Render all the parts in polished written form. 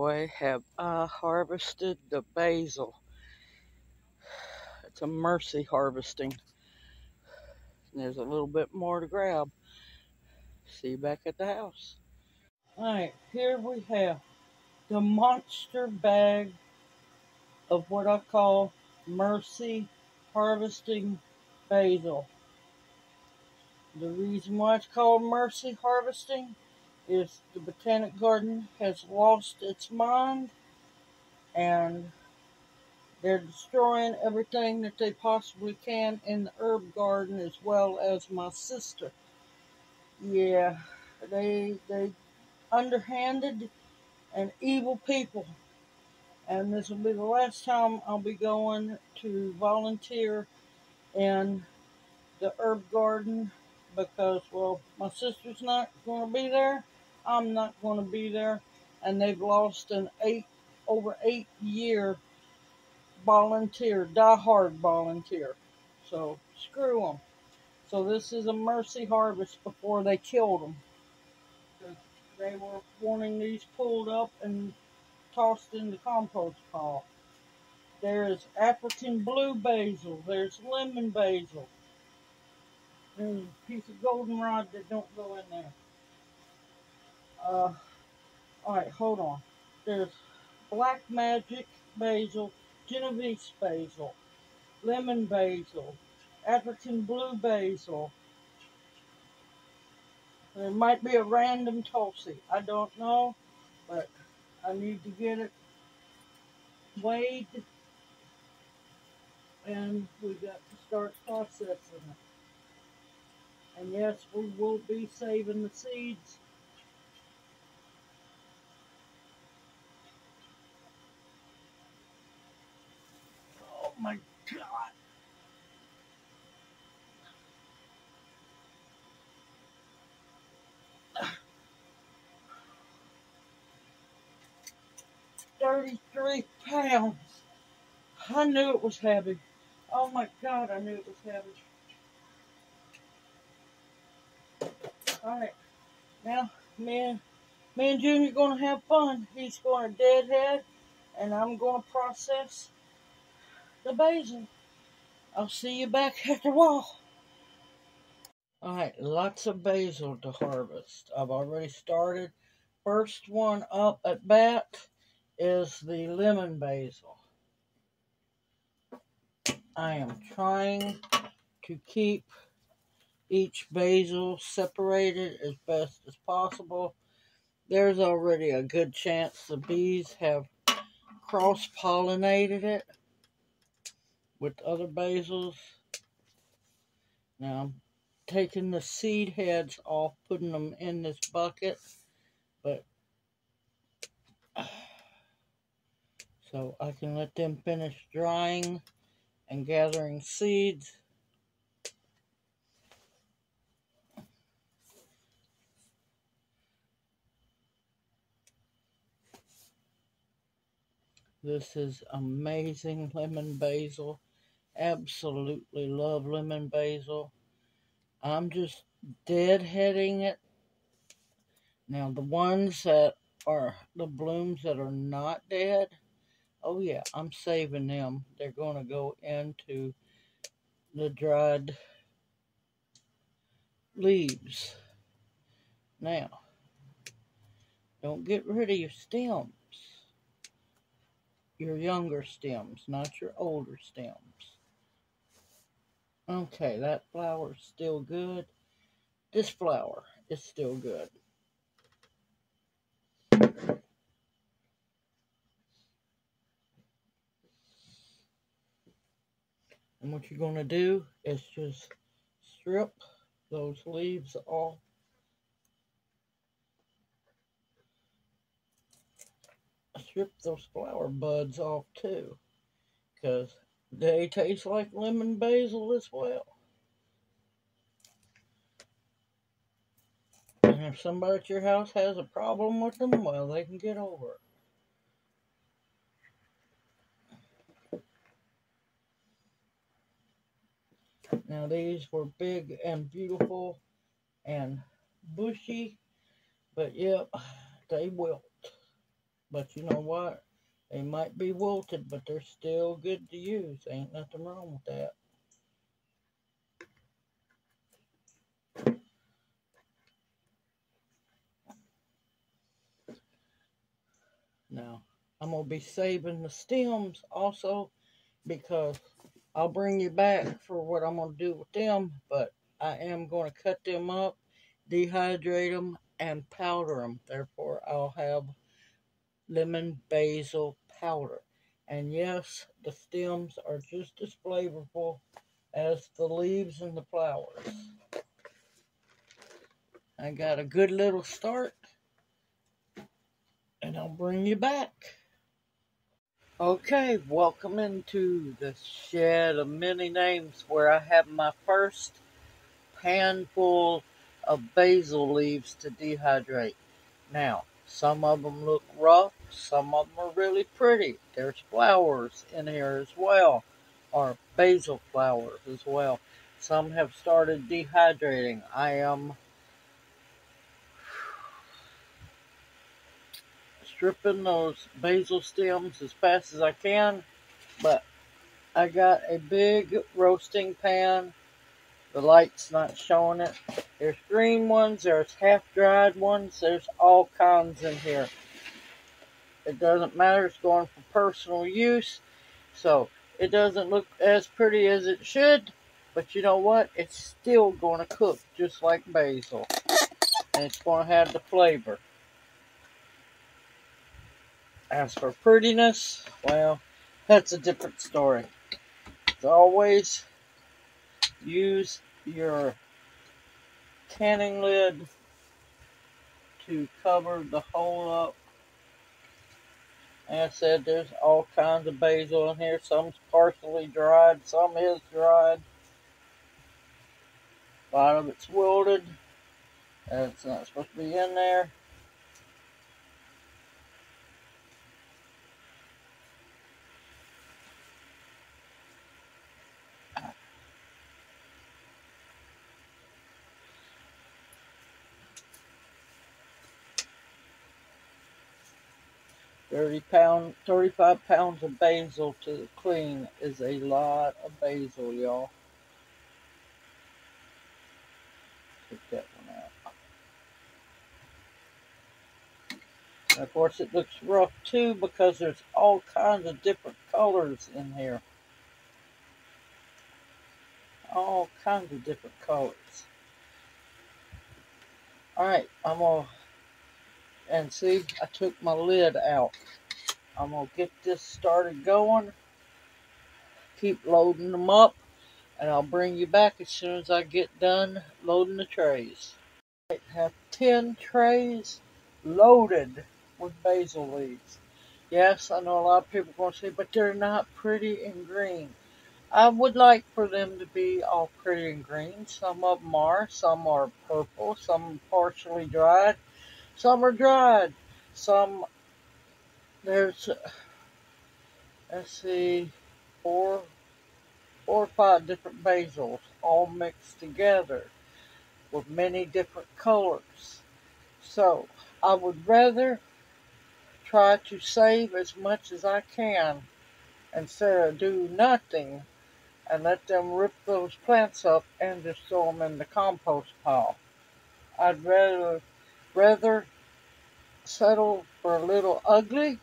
boy, have I harvested the basil. It's a mercy harvesting. There's a little bit more to grab. See you back at the house. Alright, here we have the monster bag of what I call mercy harvesting basil. The reason why it's called mercy harvesting is the botanic garden has lost its mind and they're destroying everything that they possibly can in the herb garden, as well as my sister. Yeah, they underhanded and evil people. And this will be the last time I'll be going to volunteer in the herb garden because, well, my sister's not going to be there. I'm not going to be there. And they've lost an over 8 year volunteer, die-hard volunteer. So screw them. So this is a mercy harvest before they killed them. They were wanting these pulled up and tossed in the compost pile. There's African blue basil. There's lemon basil. There's a piece of goldenrod that don't go in there. Alright, hold on. There's black magic basil, Genovese basil, lemon basil, African blue basil. There might be a random Tulsi. I don't know, but I need to get it weighed, and we got to start processing it. And yes, we will be saving the seeds. Oh my God. £33. I knew it was heavy. Oh my God, I knew it was heavy. Alright, now me and Junior are going to have fun. He's going to deadhead, and I'm going to process the basil. I'll see you back at the wall. Alright, lots of basil to harvest. I've already started. First one up at bat is the lemon basil. I am trying to keep each basil separated as best as possible. There's already a good chance the bees have cross-pollinated it with other basils. Now I'm taking the seed heads off, putting them in this bucket, but so I can let them finish drying and gathering seeds. This is amazing lemon basil. Absolutely love lemon basil. I'm just deadheading it. Now the ones that are the blooms that are not dead, oh yeah, I'm saving them. They're going to go into the dried leaves. Now, don't get rid of your stems. Your younger stems, not your older stems. Okay, that flower's still good. This flower is still good. And what you're going to do is just strip those leaves off. Strip those flower buds off too, because they taste like lemon basil as well. And if somebody at your house has a problem with them, well, they can get over it. Now these were big and beautiful and bushy, but yep, they wilt. But you know what? They might be wilted, but they're still good to use. Ain't nothing wrong with that. Now, I'm going to be saving the stems also because I'll bring you back for what I'm going to do with them, but I am going to cut them up, dehydrate them, and powder them. Therefore, I'll have lemon basil powder. And yes, the stems are just as flavorful as the leaves and the flowers. I got a good little start, and I'll bring you back. Okay, welcome into the shed of many names where I have my first handful of basil leaves to dehydrate. Now, some of them look rough, some of them are really pretty. There's flowers in here as well, or basil flowers as well. Some have started dehydrating. I am stripping those basil stems as fast as I can, but I got a big roasting pan. The light's not showing it. There's green ones, there's half-dried ones, there's all kinds in here. It doesn't matter, it's going for personal use, so it doesn't look as pretty as it should, but you know what? It's still going to cook just like basil, and it's going to have the flavor. As for prettiness, well, that's a different story. As always, use your canning lid to cover the hole up. As I said, there's all kinds of basil in here. Some's partially dried, some is dried. A lot of it's wilted. It's not supposed to be in there. £35 of basil to clean is a lot of basil, y'all. Take that one out. And of course, it looks rough too because there's all kinds of different colors in here. All kinds of different colors. Alright, I'm going to, and see, I took my lid out. I'm going to get this started going. Keep loading them up, and I'll bring you back as soon as I get done loading the trays. I have 10 trays loaded with basil leaves. Yes, I know a lot of people are going to say, but they're not pretty and green. I would like for them to be all pretty and green. Some of them are. Some are purple. Some partially dried. Some are dried. Some, there's, let's see, four or five different basils all mixed together with many different colors. So I would rather try to save as much as I can instead of do nothing and let them rip those plants up and just throw them in the compost pile. I'd rather settle for a little ugly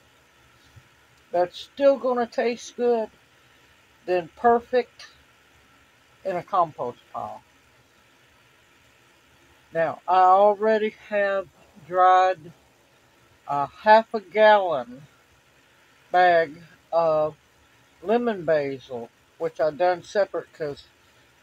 that's still going to taste good than perfect in a compost pile. Now, I already have dried a half a gallon bag of lemon basil, which I done separate because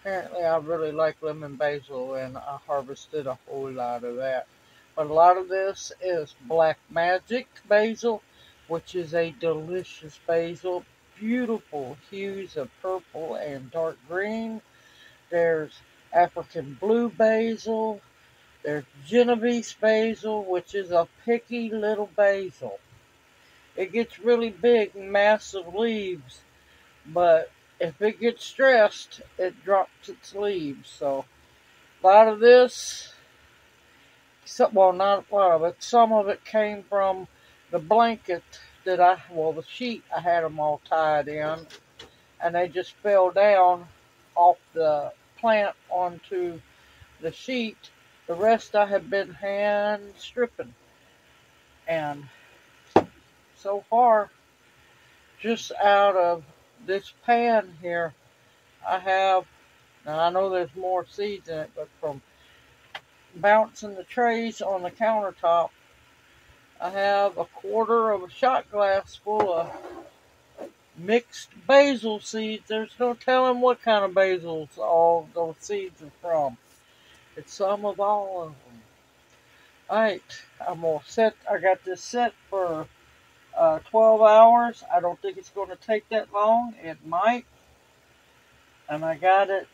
apparently I really like lemon basil and I harvested a whole lot of that. But a lot of this is Black Magic basil, which is a delicious basil. Beautiful hues of purple and dark green. There's African blue basil. There's Genovese basil, which is a picky little basil. It gets really big, massive leaves, but if it gets stressed, it drops its leaves. So a lot of this, well, not a lot of it, some of it came from the blanket the sheet, I had them all tied in, and they just fell down off the plant onto the sheet. The rest I have been hand stripping, and so far, just out of this pan here, I have, now I know there's more seeds in it, but from bouncing the trays on the countertop, I have a quarter of a shot glass full of mixed basil seeds. There's no telling what kind of basils all those seeds are from. It's some of all of them. Alright, I got this set for 12 hours. I don't think it's going to take that long. It might. And I got it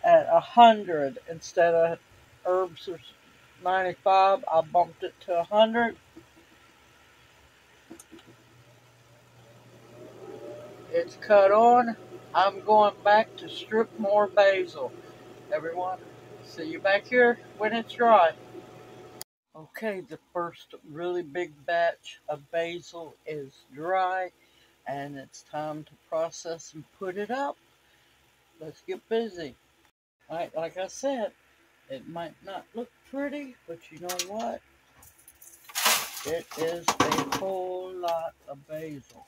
at 100 instead of herbs or 95. I bumped it to 100. It's cut on. I'm going back to strip more basil. Everyone, see you back here when it's dry. Okay, the first really big batch of basil is dry, and it's time to process and put it up. Let's get busy. Alright, like I said, it might not look pretty, but you know what? It is a whole lot of basil.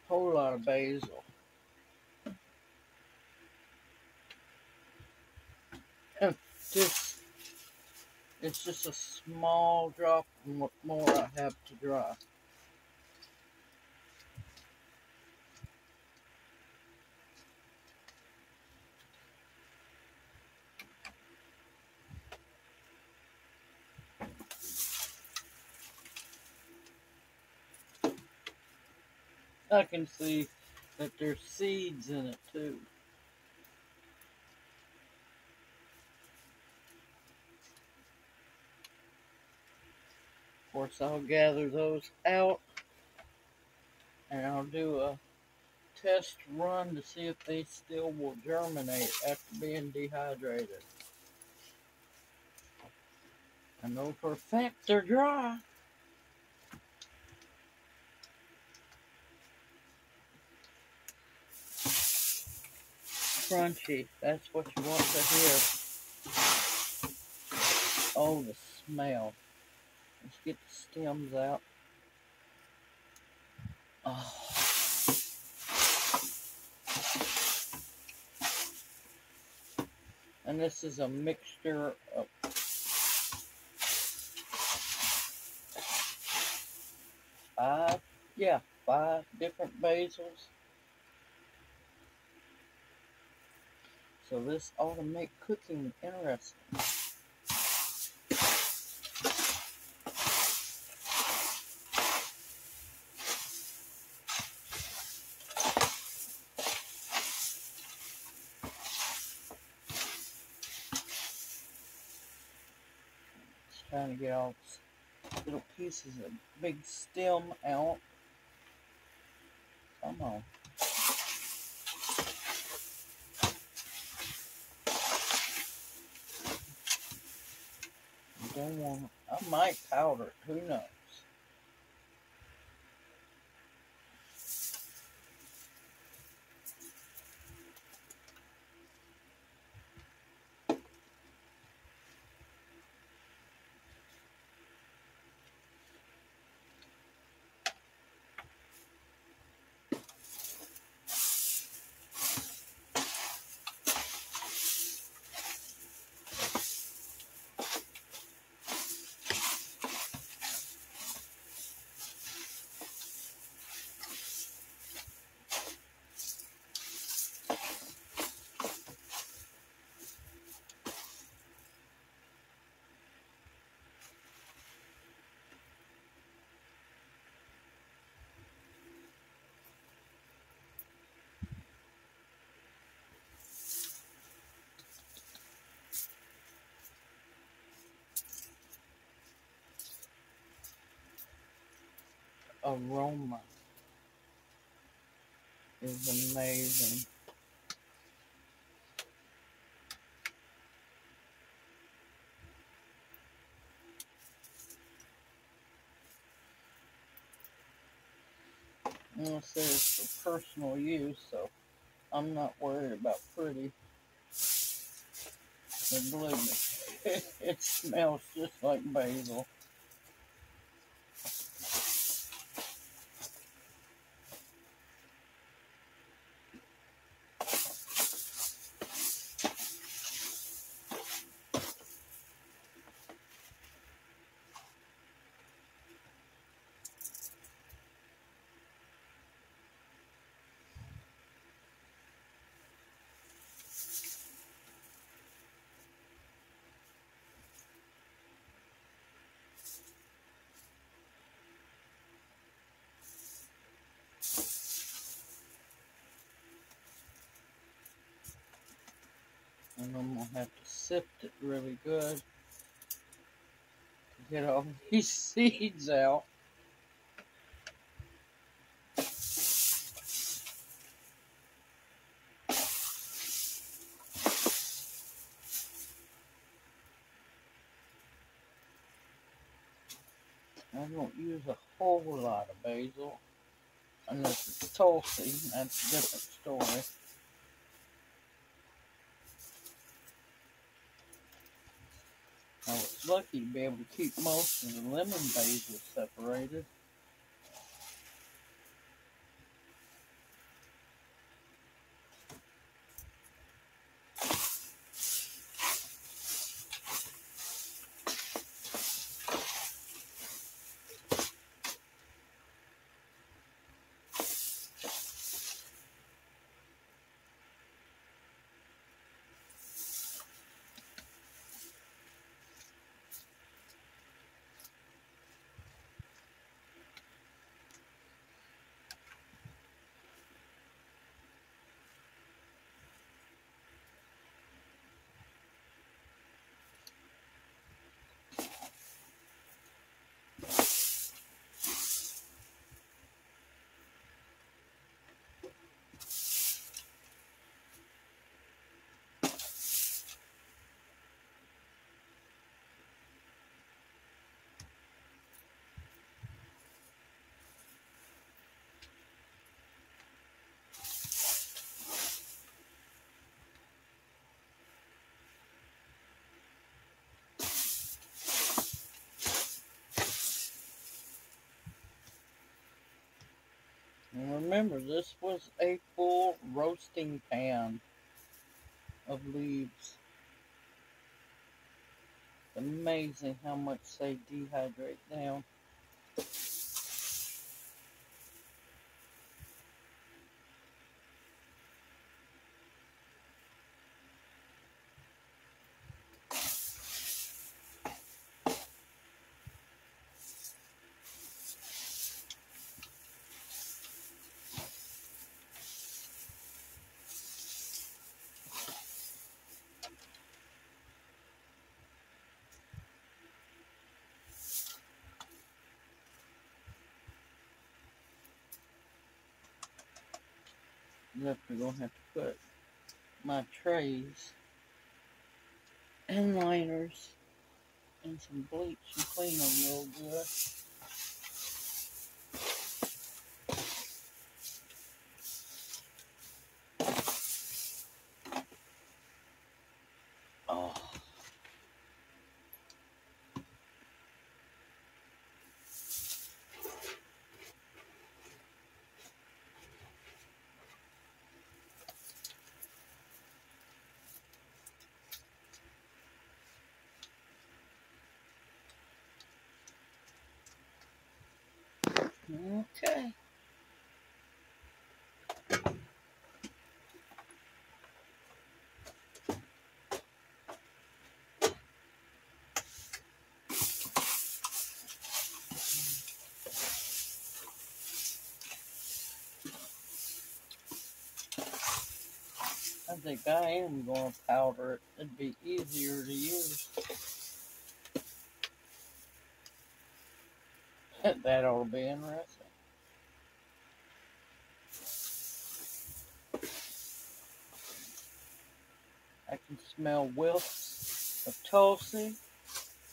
Whole lot of basil. And it's just a small drop, and what more I have to dry. I can see that there's seeds in it too. Of course, I'll gather those out, and I'll do a test run to see if they still will germinate after being dehydrated. I know for a fact they're dry. Crunchy, that's what you want to hear. Oh, the smell. Let's get the stems out. Oh. And this is a mixture of five different basils. So this ought to make cooking interesting. Just trying to get all these little pieces of big stem out. Come on. I don't want. I might powder it. Who knows? Aroma is amazing. And it says for personal use, so I'm not worried about pretty. And believe me, it smells just like basil. And I'm going to have to sift it really good to get all these seeds out. I don't use a whole lot of basil. Unless it's Tulsi, that's a different story. I was lucky to be able to keep most of the lemon basil separated. And remember, this was a full roasting pan of leaves. Amazing how much they dehydrate down. Yep, we're going to have to put my trays and liners and some bleach and clean them real good. Oh. Okay. I think I am going to powder it. It'd be easier to use. That ought to be interesting. I can smell whiffs of Tulsi,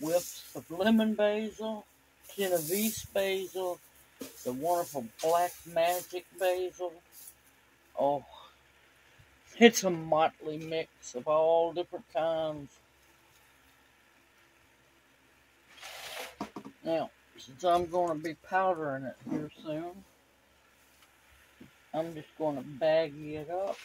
whiffs of lemon basil, Genovese basil, the wonderful Black Magic basil. Oh, it's a motley mix of all different kinds. Now, since I'm going to be powdering it here soon, I'm just going to bag it up.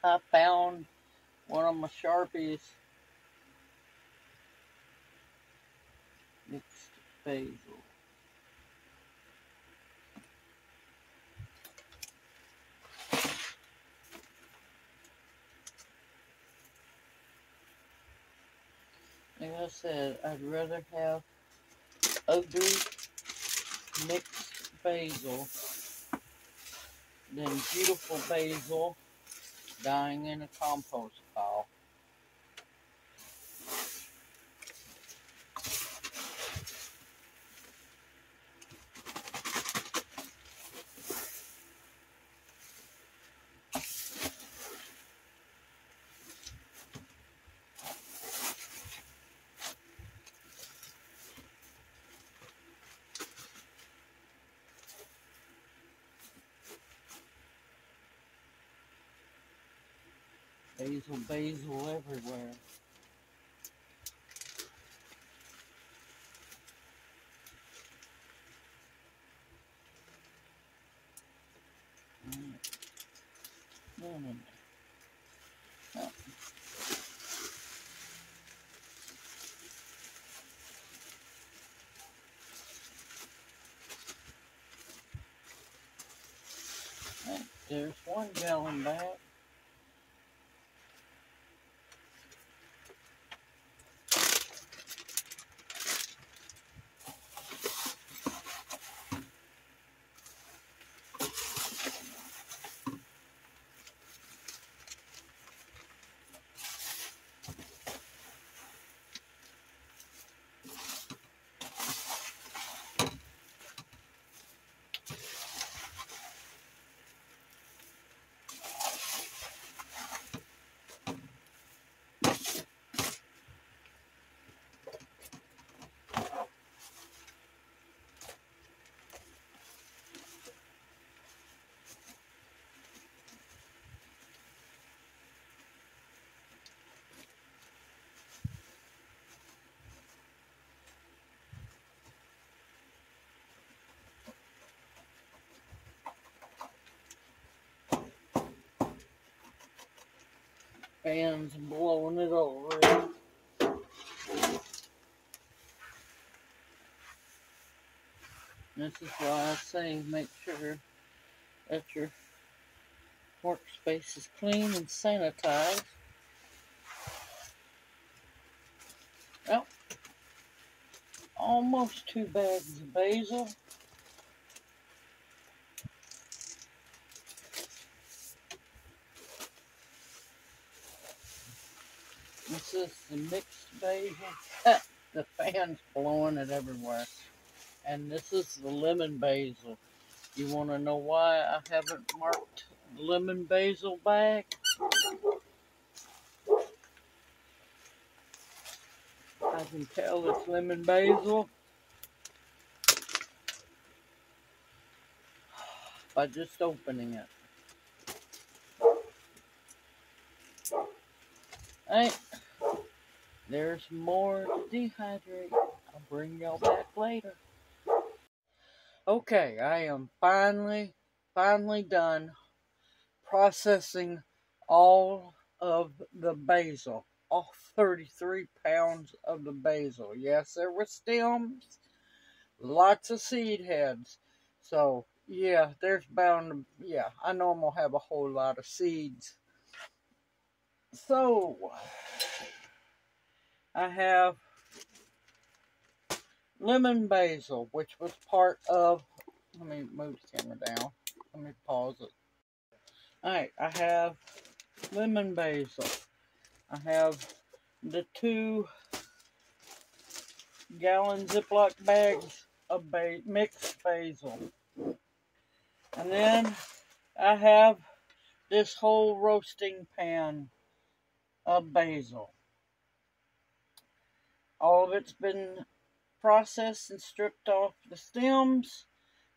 I found one of my Sharpies. Mixed basil. Like I said, I'd rather have ugly mixed basil than beautiful basil dying in a compost pile. Basil everywhere. No. Right, there's 1 gallon back. Fan's blowing it over. This is why I say make sure that your workspace is clean and sanitized. Well, almost 2 bags of basil. This is the mixed basil. The fan's blowing it everywhere. And this is the lemon basil. You want to know why I haven't marked the lemon basil bag? I can tell it's lemon basil by just opening it. Alright, there's more to dehydrate. I'll bring y'all back later. Okay, I am finally done processing all of the basil. All 33 pounds of the basil. Yes, there were stems, lots of seed heads. So, yeah, there's bound to, yeah, I know I'm going to have a whole lot of seeds. So, I have lemon basil, which was part of, let me move the camera down. Let me pause it. Alright, I have lemon basil. I have the 2 gallon Ziploc bags of mixed basil. And then I have this whole roasting pan of basil. All of it's been processed and stripped off the stems.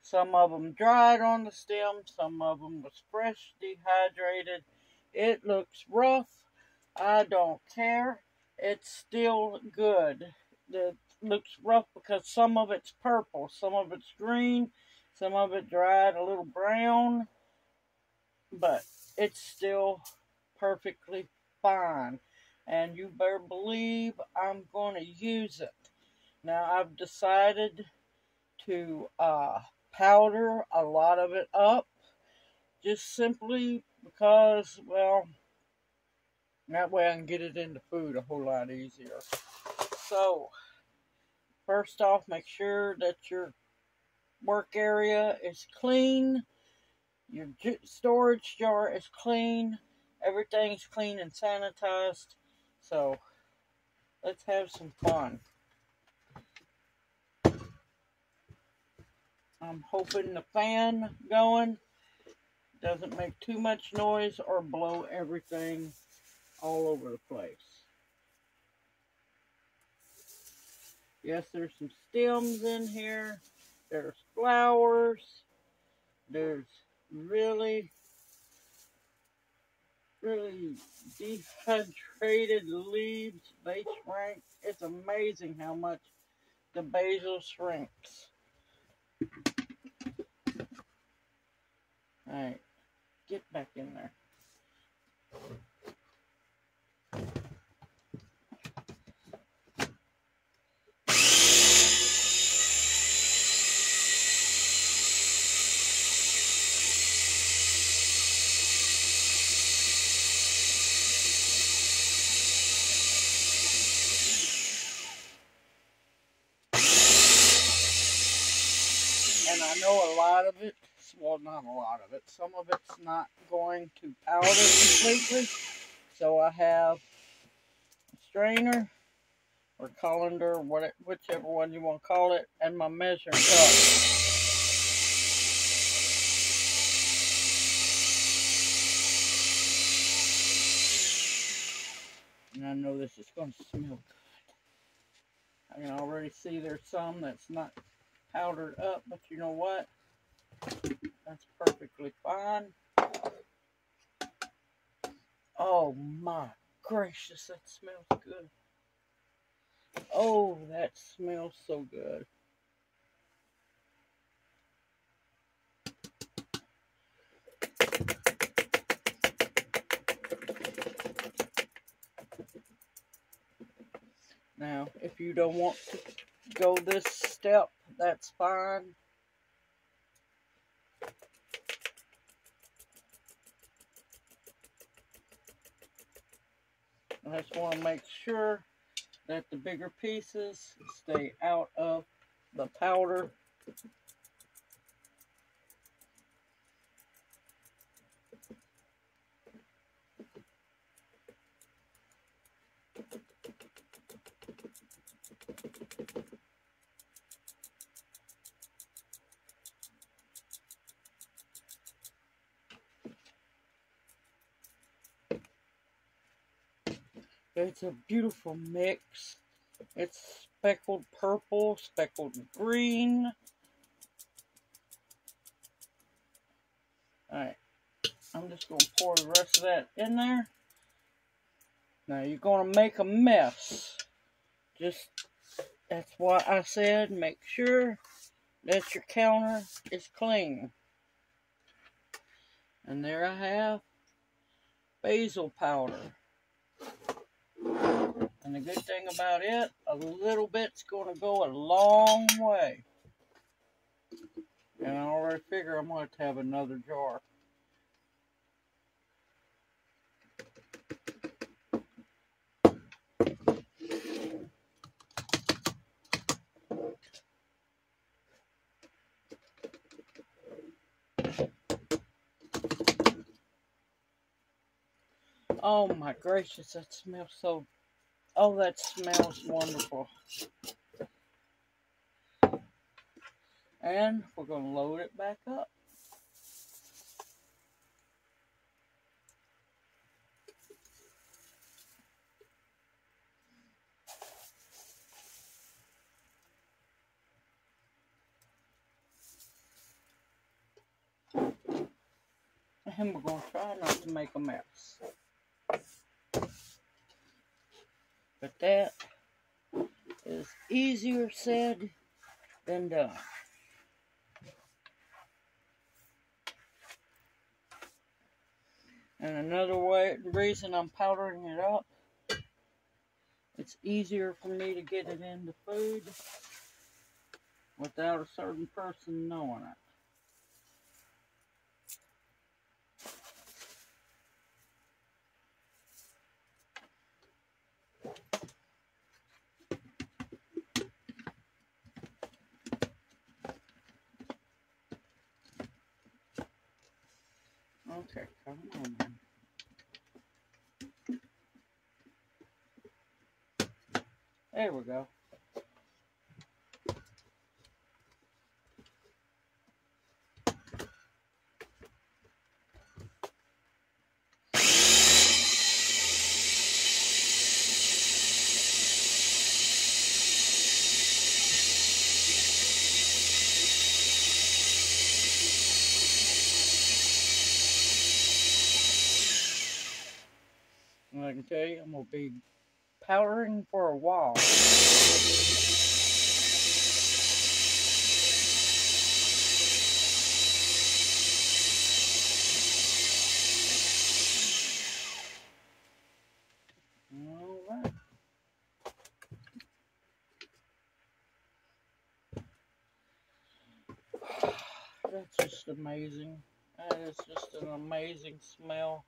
Some of them dried on the stem, some of them was fresh dehydrated. It looks rough. I don't care. It's still good. It looks rough because some of it's purple, some of it's green, some of it dried a little brown, but it's still perfectly fine. And you better believe I'm going to use it. Now I've decided to powder a lot of it up, just simply because, well, that way I can get it into food a whole lot easier. So, first off, make sure that your work area is clean, your storage jar is clean, everything's clean and sanitized. So, let's have some fun. I'm hoping the fan going doesn't make too much noise or blow everything all over the place. Yes, there's some stems in here. There's flowers. There's really dehydrated leaves. They shrink. It's amazing how much the basil shrinks. Alright, get back in there. And I know a lot of it, well, not a lot of it, some of it's not going to powder completely. So I have a strainer or colander, whichever one you want to call it, and my measuring cup. And I know this is going to smell good. I can already see there's some that's not powdered up, but you know what? That's perfectly fine. Oh my gracious, that smells good. Oh, that smells so good. Now, if you don't want to go this step, that's fine. I just want to make sure that the bigger pieces stay out of the powder. It's a beautiful mix. It's speckled purple, speckled green. Alright, I'm just going to pour the rest of that in there. Now you're going to make a mess. That's why I said make sure that your counter is clean. And there I have basil powder. And the good thing about it, a little bit's going to go a long way. And I already figure I'm going to have another jar. Oh my gracious, that smells so... Oh, that smells wonderful. And we're going to load it back up. And we're going to try not to make a mess. But that is easier said than done. And another reason I'm powdering it up, it's easier for me to get it into food without a certain person knowing it. Okay, come on, man. There we go. And I can tell you, I'm going to be powdering for a while. Alright. That's just amazing. That is just an amazing smell.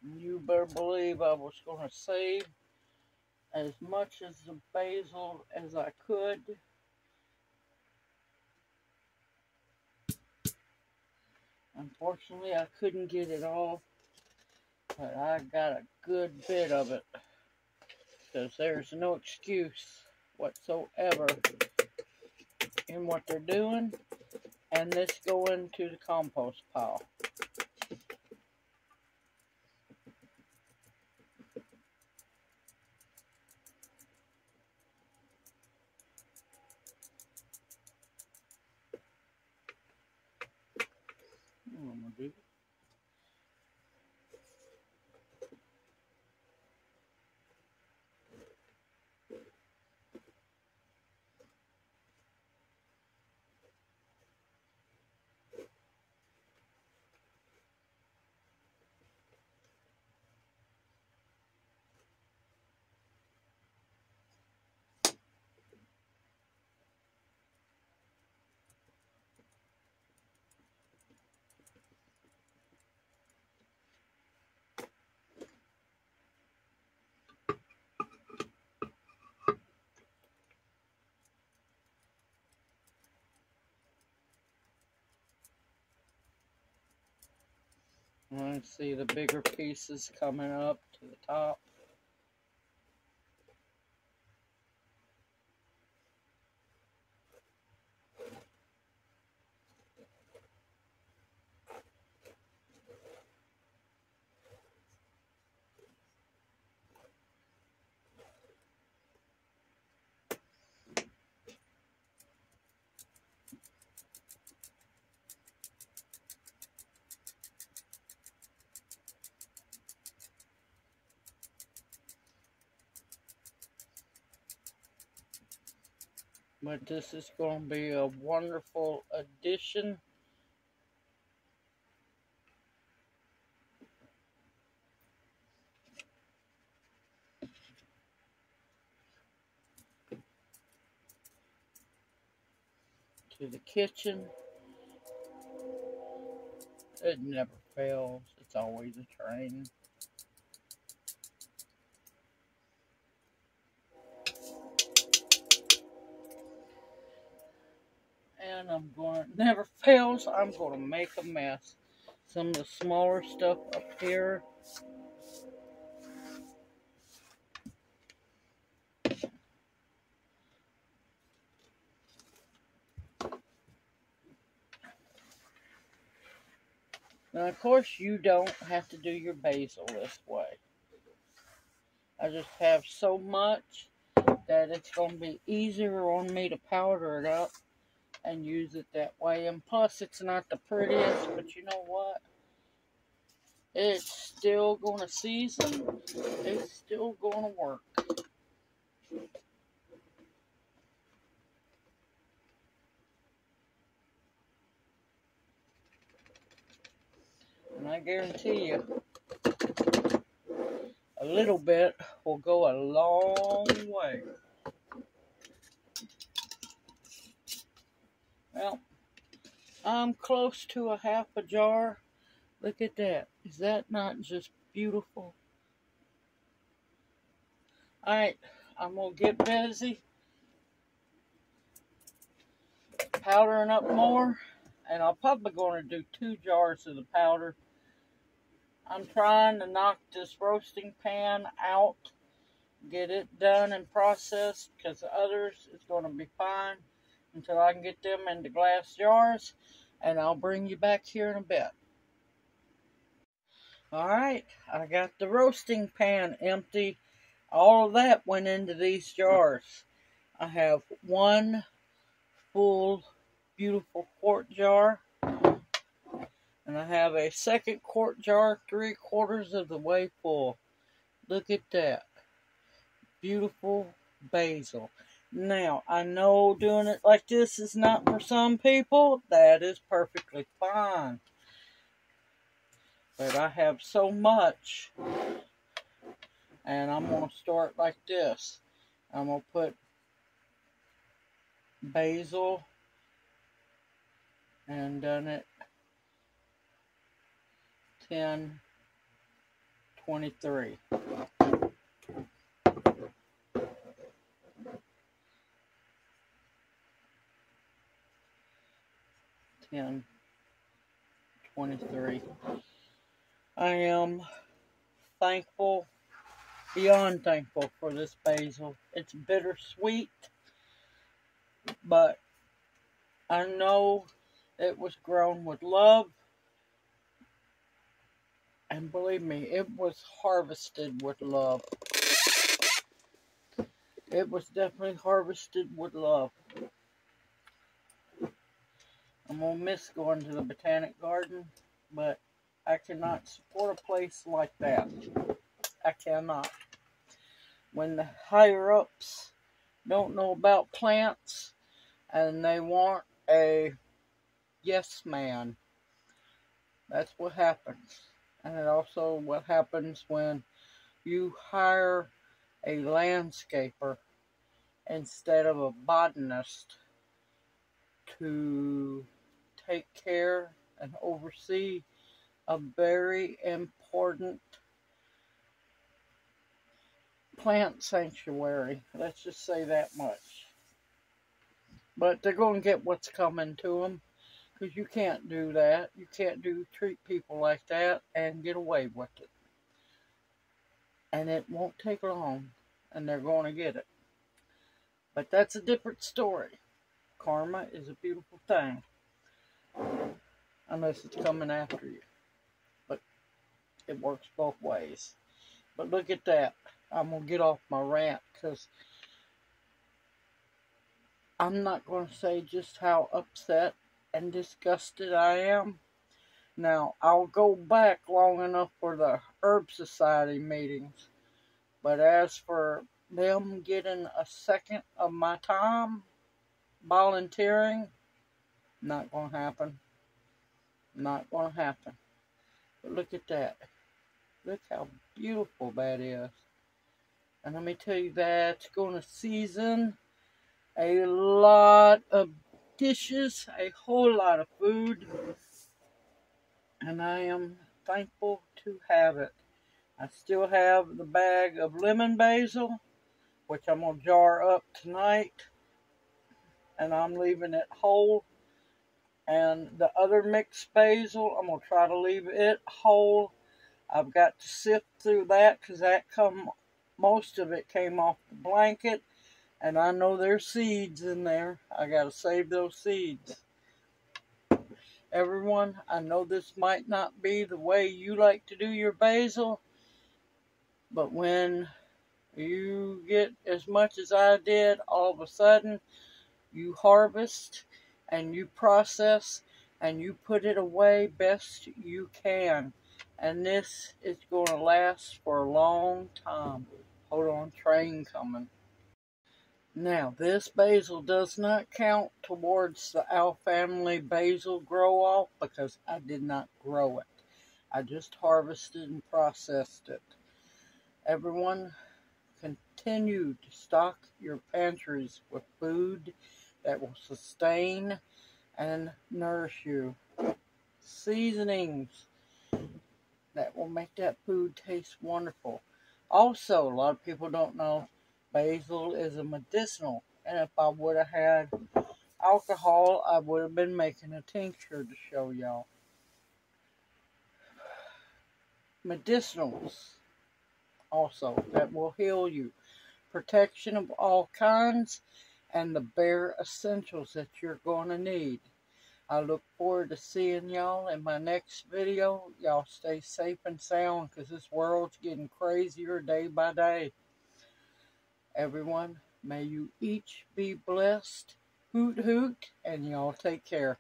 You better believe I was going to save as much as the basil as I could. Unfortunately, I couldn't get it all, but I got a good bit of it, because there's no excuse whatsoever in what they're doing, and this going to the compost pile. I'm gonna do. I see the bigger pieces coming up to the top. But this is going to be a wonderful addition to the kitchen. It never fails. It's always a train. And never fails, I'm going to make a mess. Some of the smaller stuff up here. Now, of course, you don't have to do your basil this way. I just have so much that it's going to be easier on me to powder it up and use it that way. And plus, it's not the prettiest, but you know what? It's still going to season. It's still going to work. And I guarantee you, a little bit will go a long way. Well, I'm close to a half a jar. Look at that. Is that not just beautiful? Alright, I'm going to get busy powdering up more. And I'm probably going to do 2 jars of the powder. I'm trying to knock this roasting pan out, get it done and processed, because the others is going to be fine until I can get them into glass jars. And I'll bring you back here in a bit. Alright, I got the roasting pan empty. All of that went into these jars. I have 1 full, beautiful quart jar. And I have a second quart jar, 3/4 of the way full. Look at that. Beautiful basil. Now, I know doing it like this is not for some people. That is perfectly fine. But I have so much. And I'm going to start like this. I'm going to put basil and done it 10-23. I am thankful, beyond thankful for this basil. It's bittersweet, but I know it was grown with love. And believe me, it was harvested with love. It was definitely harvested with love. I'm going to miss going to the botanic garden, but I cannot support a place like that. I cannot. When the higher-ups don't know about plants and they want a yes man, that's what happens. And it also what happens when you hire a landscaper instead of a botanist to take care and oversee a very important plant sanctuary. Let's just say that much. But they're going to get what's coming to them. Because you can't do that. You can't treat people like that and get away with it. And it won't take long. And they're going to get it. But that's a different story. Karma is a beautiful thing. Unless it's coming after you. But it works both ways. But look at that. I'm going to get off my rant. Because I'm not going to say just how upset and disgusted I am. Now, I'll go back long enough for the Herb Society meetings. But as for them getting a second of my time volunteering, not going to happen. Not going to happen. But look at that. Look how beautiful that is. And let me tell you, that's going to season a lot of dishes, a whole lot of food, and I am thankful to have it. I still have the bag of lemon basil, which I'm going to jar up tonight, and I'm leaving it whole. And the other mixed basil, I'm going to try to leave it whole. I've got to sift through that because most of it came off the blanket. And I know there's seeds in there. I got to save those seeds. Everyone, I know this might not be the way you like to do your basil. But when You get as much as I did, all of a sudden you harvest and you process and you put it away best you can. And this is going to last for a long time. Hold on, train coming. Now, this basil does not count towards the Al family basil grow off because I did not grow it. I just harvested and processed it. Everyone, continue to stock your pantries with food that will sustain and nourish you. Seasonings that will make that food taste wonderful. Also, a lot of people don't know basil is a medicinal, and if I would have had alcohol, I would have been making a tincture to show y'all. Medicinals also that will heal you. Protection of all kinds and the bare essentials that you're going to need. I look forward to seeing y'all in my next video. Y'all stay safe and sound because this world's getting crazier day by day. Everyone, may you each be blessed. Hoot hoot, and y'all take care.